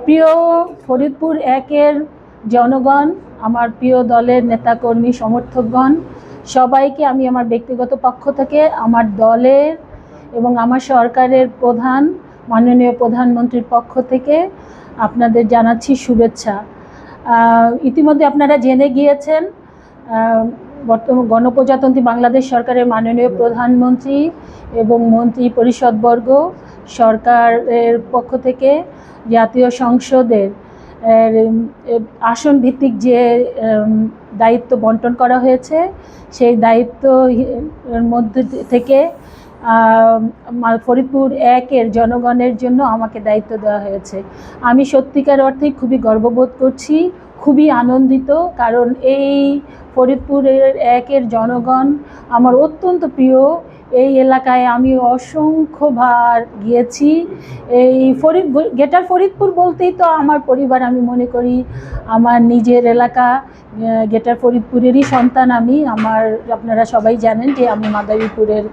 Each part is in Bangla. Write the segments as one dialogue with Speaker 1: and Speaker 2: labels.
Speaker 1: প্রিয় ফরিদপুর একের জনগণ, আমার প্রিয় দলের নেতাকর্মী সমর্থকগণ, সবাইকে আমি আমার ব্যক্তিগত পক্ষ থেকে আমার দলের এবং আমার সরকারের প্রধান মাননীয় প্রধানমন্ত্রীর পক্ষ থেকে আপনাদের জানাচ্ছি শুভেচ্ছা। ইতিমধ্যে আপনারা জেনে গিয়েছেন বর্তমান গণপ্রজাতন্ত্রী বাংলাদেশ সরকারের মাননীয় প্রধানমন্ত্রী এবং মন্ত্রী পরিষদবর্গ সরকারের পক্ষ থেকে জাতীয় সংসদের আসন ভিত্তিক যে দায়িত্ব বন্টন করা হয়েছে, সেই দায়িত্বের মধ্যে থেকে ফরিদপুর একের জনগণের জন্য আমাকে দায়িত্ব দেওয়া হয়েছে। আমি সত্যিকার অর্থেই খুবই গর্ববোধ করছি, খুবই আনন্দিত, কারণ এই ফরিদপুরের একের জনগণ আমার অত্যন্ত প্রিয়। এই এলাকায় আমি অসংখ্যবার গিয়েছি। এই গ্রেটার ফরিদপুর বলতেই তো আমার পরিবার, আমি মনে করি আমার নিজের এলাকা গ্রেটার ফরিদপুরেরই সন্তান আমি। আপনারা সবাই জানেন যে আমি মাদারীপুরের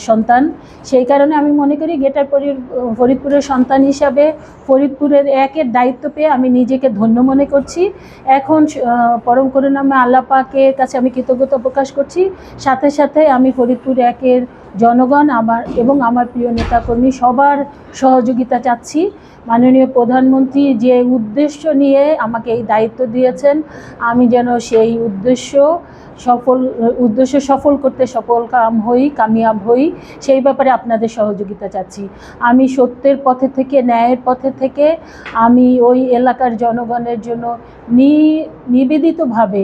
Speaker 1: সন্তান, সেই কারণে আমি মনে করি গ্রেটার ফরিদপুরের সন্তান হিসাবে ফরিদপুরের একের দায়িত্ব পেয়ে আমি নিজেকে ধন্য মনে করছি। এখন পরম করুণাময় আল্লাহ পাকের কাছে আমি কৃতজ্ঞতা প্রকাশ করছি। সাথে সাথে আমি ফরিদপুর একের জনগণ আমার প্রিয় নেতাকর্মী সবার সহযোগিতা চাচ্ছি। মাননীয় প্রধানমন্ত্রী যে উদ্দেশ্য নিয়ে আমাকে এই দায়িত্ব দিয়েছেন, আমি যেন সেই উদ্দেশ্য সফল করতে কামিয়াব হই, সেই ব্যাপারে আপনাদের সহযোগিতা চাচ্ছি। আমি সত্যের পথে থেকে, ন্যায়ের পথে থেকে আমি ওই এলাকার জনগণের জন্য নিবেদিতভাবে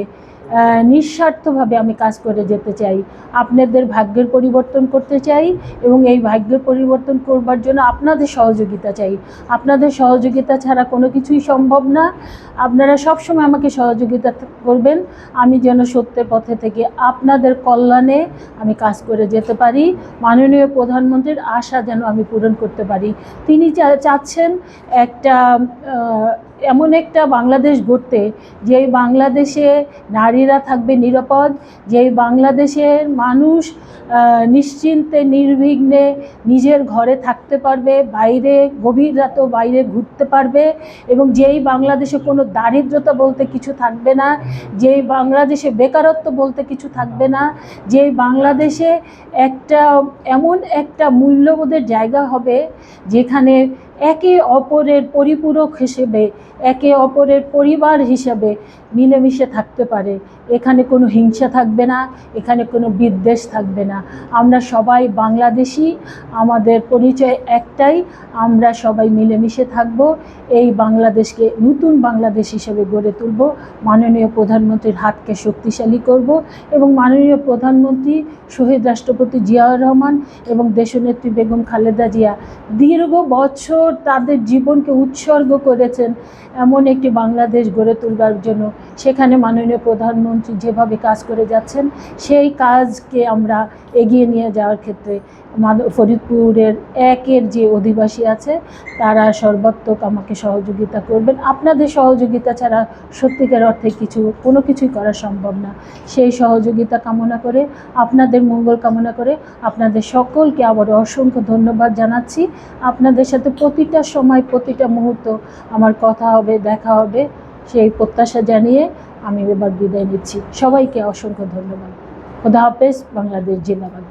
Speaker 1: নিঃস্বার্থভাবে আমি কাজ করে যেতে চাই। আপনাদের ভাগ্যের পরিবর্তন করতে চাই এবং এই ভাগ্যের পরিবর্তন করবার জন্য আপনাদের সহযোগিতা চাই। আপনাদের সহযোগিতা ছাড়া কোনো কিছুই সম্ভব না। আপনারা সবসময় আমাকে সহযোগিতা করবেন, আমি যেন সত্যের পথে থেকে আপনাদের কল্যাণে আমি কাজ করে যেতে পারি। মাননীয় প্রধানমন্ত্রীর আশা যেন আমি পূরণ করতে পারি। তিনি চাচ্ছেন এমন একটা বাংলাদেশ গড়তে, যেই বাংলাদেশে নারীরা থাকবে নিরাপদ, যেই বাংলাদেশের মানুষ নিশ্চিন্তে নির্বিঘ্নে নিজের ঘরে থাকতে পারবে, বাইরে গভীর রাতেও বাইরে ঘুরতে পারবে, এবং যেই বাংলাদেশে কোনো দারিদ্রতা বলতে কিছু থাকবে না, যেই বাংলাদেশে বেকারত্ব বলতে কিছু থাকবে না, যেই বাংলাদেশে এমন একটা মূল্যবোধের জায়গা হবে যেখানে একে অপরের পরিপূরক হিসেবে, একে অপরের পরিবার হিসেবে মিলেমিশে থাকতে পারে। এখানে কোনো হিংসা থাকবে না, এখানে কোনো বিদ্বেষ থাকবে না। আমরা সবাই বাংলাদেশি, আমাদের পরিচয় একটাই, আমরা সবাই মিলেমিশে থাকব, এই বাংলাদেশকে নতুন বাংলাদেশ হিসেবে গড়ে তুলব। মাননীয় প্রধানমন্ত্রীর হাতকে শক্তিশালী করব এবং মাননীয় প্রধানমন্ত্রী শহীদ রাষ্ট্রপতি জিয়াউর রহমান এবং দেশনেত্রী বেগম খালেদা জিয়া দীর্ঘ বছর তাদের জীবনকে উৎসর্গ করেছেন এমন একটি বাংলাদেশ গড়ে তুলবার জন্য। সেখানে মাননীয় প্রধানমন্ত্রী যেভাবে কাজ করে যাচ্ছেন, সেই কাজকে আমরা এগিয়ে নিয়ে যাওয়ার ক্ষেত্রে ফরিদপুরের একের যে অধিবাসী আছে তারা সর্বাত্মক আমাকে সহযোগিতা করবেন। আপনাদের সহযোগিতা ছাড়া সত্যিকার অর্থে কোনো কিছুই করা সম্ভব না। সেই সহযোগিতা কামনা করে, আপনাদের মঙ্গল কামনা করে আপনাদের সকলকে আবার অসংখ্য ধন্যবাদ জানাচ্ছি। আপনাদের সাথে প্রতিটা সময়, প্রতিটা মুহূর্ত আমার কথা হবে, দেখা হবে, সেই প্রত্যাশা জানিয়ে আমি এবার বিদায় নিচ্ছি। সবাইকে অসংখ্য ধন্যবাদ। খোদা হাফেজ। বাংলাদেশ জিন্দাবাদ।